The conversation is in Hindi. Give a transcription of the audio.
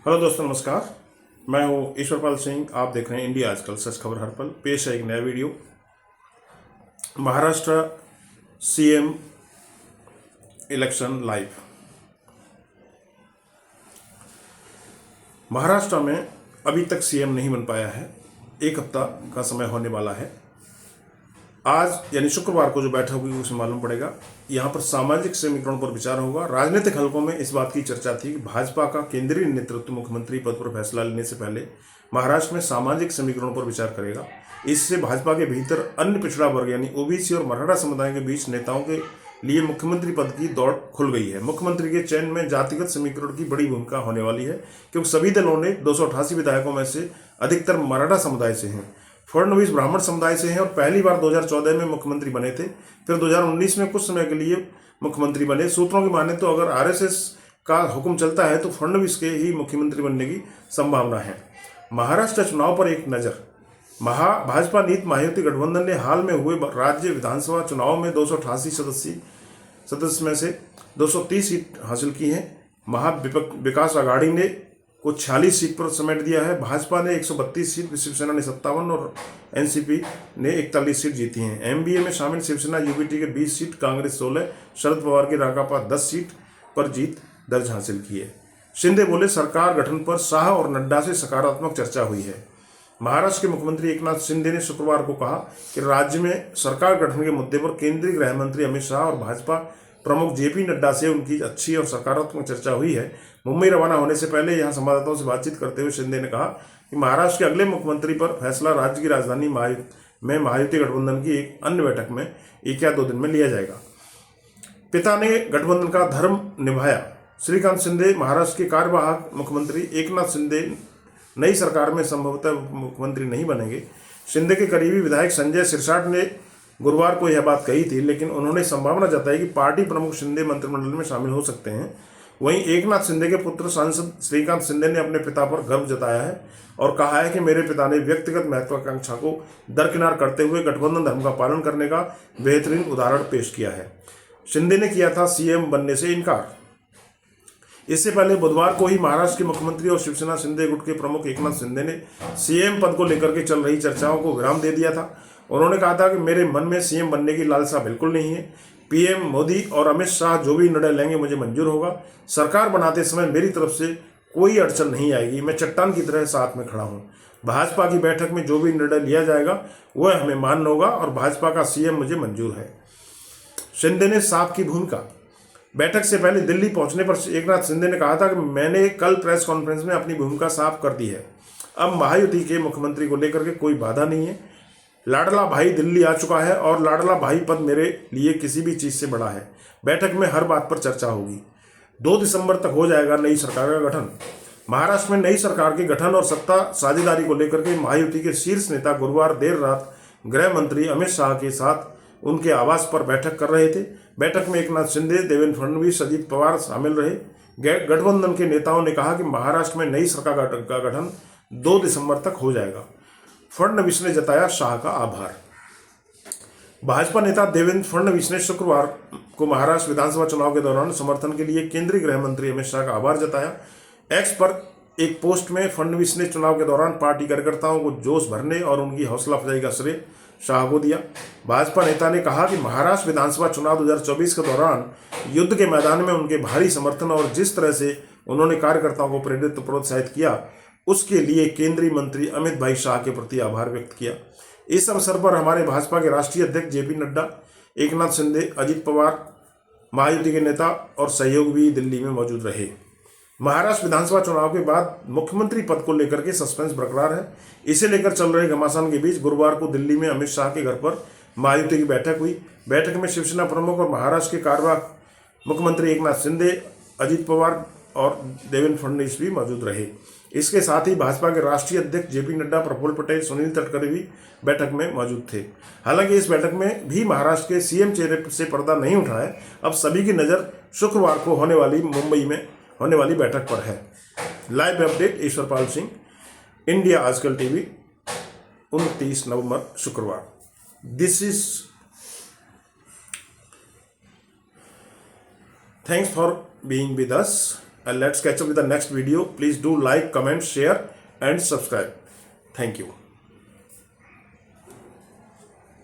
हेलो दोस्तों, नमस्कार। मैं हूं ईश्वरपाल सिंह। आप देख रहे हैं इंडिया आजकल, सच खबर हर पल। पेश है एक नया video. Maharashtra CM election live. Maharashtra में अभी तक सीएम नहीं बन पाया है। एक हफ्ता का समय होने वाला है। आज यानी शुक्रवार को जो बैठक होगी उसमें मालूम पड़ेगा। यहाँ पर सामाजिक समीकरणों पर विचार होगा। राजनीतिक हलकों में इस बात की चर्चा थी कि भाजपा का केंद्रीय नेतृत्व मुख्यमंत्री पद पर फैसला लेने से पहले महाराष्ट्र में सामाजिक समीकरणों पर विचार करेगा। इससे भाजपा के भीतर अन्य पिछड़ा वर्ग यानी ओबीसी और मराठा समुदाय के बीच नेताओं के लिए मुख्यमंत्री पद की दौड़ खुल गई है। मुख्यमंत्री के चयन में जातिगत समीकरण की बड़ी भूमिका होने वाली है, क्योंकि सभी दलों ने 288 विधायकों में से अधिकतर मराठा समुदाय से हैं। फडणवीस ब्राह्मण समुदाय से हैं और पहली बार 2014 में मुख्यमंत्री बने थे। फिर 2019 में कुछ समय के लिए मुख्यमंत्री बने। सूत्रों की माने तो अगर आरएसएस का हुक्म चलता है तो फडणवीस के ही मुख्यमंत्री बनने की संभावना है। महाराष्ट्र चुनाव पर एक नज़र। भाजपा नीत महायुति गठबंधन ने हाल में हुए राज्य विधानसभा चुनाव में 288 सदस्य में से 230 सीट हासिल की हैं। विकास आघाड़ी ने को 46 सीट पर समेट दिया है। भाजपा ने 132 सीट, शिवसेना ने 57 और एनसीपी ने 41 सीट जीती हैं। एमबीए में शामिल शिवसेना यूबीटी के 20 सीट, कांग्रेस 16, शरद पवार की राकापा 10 सीट पर जीत दर्ज हासिल की है। शिंदे बोले, सरकार गठन पर शाह और नड्डा से सकारात्मक चर्चा हुई है। महाराष्ट्र के मुख्यमंत्री एकनाथ शिंदे ने शुक्रवार को कहा कि राज्य में सरकार गठन के मुद्दे पर केंद्रीय गृह मंत्री अमित शाह और भाजपा प्रमुख जेपी नड्डा से उनकी अच्छी और सकारात्मक चर्चा हुई है। मुंबई रवाना होने से पहले यहां संवाददाताओं से बातचीत करते हुए शिंदे ने कहा कि महाराष्ट्र के अगले मुख्यमंत्री पर फैसला राज्य की राजधानी में महायुति गठबंधन की एक अन्य बैठक में 1 या 2 दिन में लिया जाएगा। पिता ने गठबंधन का धर्म निभाया। श्रीकांत शिंदे महाराष्ट्र के कार्यवाहक मुख्यमंत्री एकनाथ शिंदे नई सरकार में संभवतः मुख्यमंत्री नहीं बनेंगे। शिंदे के करीबी विधायक संजय सिरसाट ने गुरुवार को यह बात कही थी, लेकिन उन्होंने संभावना जताई कि पार्टी प्रमुख शिंदे मंत्रिमंडल में शामिल हो सकते हैं। वहीं एकनाथ शिंदे के पुत्र सांसद श्रीकांत शिंदे ने अपने पिता पर गर्व जताया है और कहा है कि मेरे पिता ने व्यक्तिगत महत्वाकांक्षा को दरकिनार करते हुए गठबंधन धर्म का पालन करने का बेहतरीन उदाहरण पेश किया है। शिंदे ने किया था सीएम बनने से इनकार। इससे पहले बुधवार को ही महाराष्ट्र के मुख्यमंत्री और शिवसेना शिंदे गुट के प्रमुख एकनाथ शिंदे ने सीएम पद को लेकर के चल रही चर्चाओं को विराम दे दिया था। उन्होंने कहा था कि मेरे मन में सीएम बनने की लालसा बिल्कुल नहीं है। पीएम मोदी और अमित शाह जो भी निर्णय लेंगे मुझे मंजूर होगा। सरकार बनाते समय मेरी तरफ से कोई अड़चन नहीं आएगी। मैं चट्टान की तरह साथ में खड़ा हूँ। भाजपा की बैठक में जो भी निर्णय लिया जाएगा वह हमें मान्य होगा और भाजपा का सीएम मुझे मंजूर है। शिंदे ने साफ की भूमिका। बैठक से पहले दिल्ली पहुंचने पर एकनाथ शिंदे ने कहा था कि मैंने कल प्रेस कॉन्फ्रेंस में अपनी भूमिका साफ कर दी है। अब महायुति के मुख्यमंत्री को लेकर के कोई बाधा नहीं है। लाडला भाई दिल्ली आ चुका है और लाडला भाई पद मेरे लिए किसी भी चीज़ से बड़ा है। बैठक में हर बात पर चर्चा होगी। 2 दिसंबर तक हो जाएगा नई सरकार का गठन। महाराष्ट्र में नई सरकार के गठन और सत्ता साझेदारी को लेकर के महायुति के शीर्ष नेता गुरुवार देर रात गृह मंत्री अमित शाह के साथ उनके आवास पर बैठक कर रहे थे। बैठक में एकनाथ शिंदे, देवेंद्र फडणवीस, अजित पवार शामिल रहे। गठबंधन के नेताओं ने कहा कि महाराष्ट्र में नई सरकार का गठन 2 दिसंबर तक हो जाएगा। फडणवीस ने जताया शाह का आभार। भाजपा नेता देवेंद्र फडणवीस ने शुक्रवार को महाराष्ट्र विधानसभा चुनाव के दौरान समर्थन के लिए केंद्रीय गृह मंत्री अमित शाह का आभार जताया। एक्स पर एक पोस्ट में फडणवीस ने चुनाव के दौरान पार्टी कार्यकर्ताओं को जोश भरने और उनकी हौसला अफजाई का श्रेय शाह को दिया। भाजपा नेता ने कहा कि महाराष्ट्र विधानसभा चुनाव 2024 के दौरान युद्ध के मैदान में उनके भारी समर्थन और जिस तरह से उन्होंने कार्यकर्ताओं को प्रेरित प्रोत्साहित किया उसके लिए केंद्रीय मंत्री अमित भाई शाह के प्रति आभार व्यक्त किया। इस अवसर पर हमारे भाजपा के राष्ट्रीय अध्यक्ष जेपी नड्डा, एकनाथ शिंदे, अजित पवार, महायुति के नेता और सहयोगी भी दिल्ली में मौजूद रहे। महाराष्ट्र विधानसभा चुनाव के बाद मुख्यमंत्री पद को लेकर के सस्पेंस बरकरार है। इसे लेकर चल रहे घमासान के बीच गुरुवार को दिल्ली में अमित शाह के घर पर महायुति की बैठक हुई। बैठक में शिवसेना प्रमुख और महाराष्ट्र के कार्यवाहक मुख्यमंत्री एकनाथ शिंदे, अजित पवार और देवेंद्र फडणवीस भी मौजूद रहे। इसके साथ ही भाजपा के राष्ट्रीय अध्यक्ष जेपी नड्डा, प्रफुल्ल पटेल, सुनील तटकरे भी बैठक में मौजूद थे। हालांकि इस बैठक में भी महाराष्ट्र के सीएम चेहरे से पर्दा नहीं उठा है। अब सभी की नज़र शुक्रवार को होने वाली मुंबई में होने वाली बैठक पर है। लाइव अपडेट ईश्वरपाल सिंह, इंडिया आजकल टीवी, 29 नवंबर शुक्रवार। This is thanks for being with us. and let's catch up with the next video. Please do like, comment, share and subscribe. Thank you.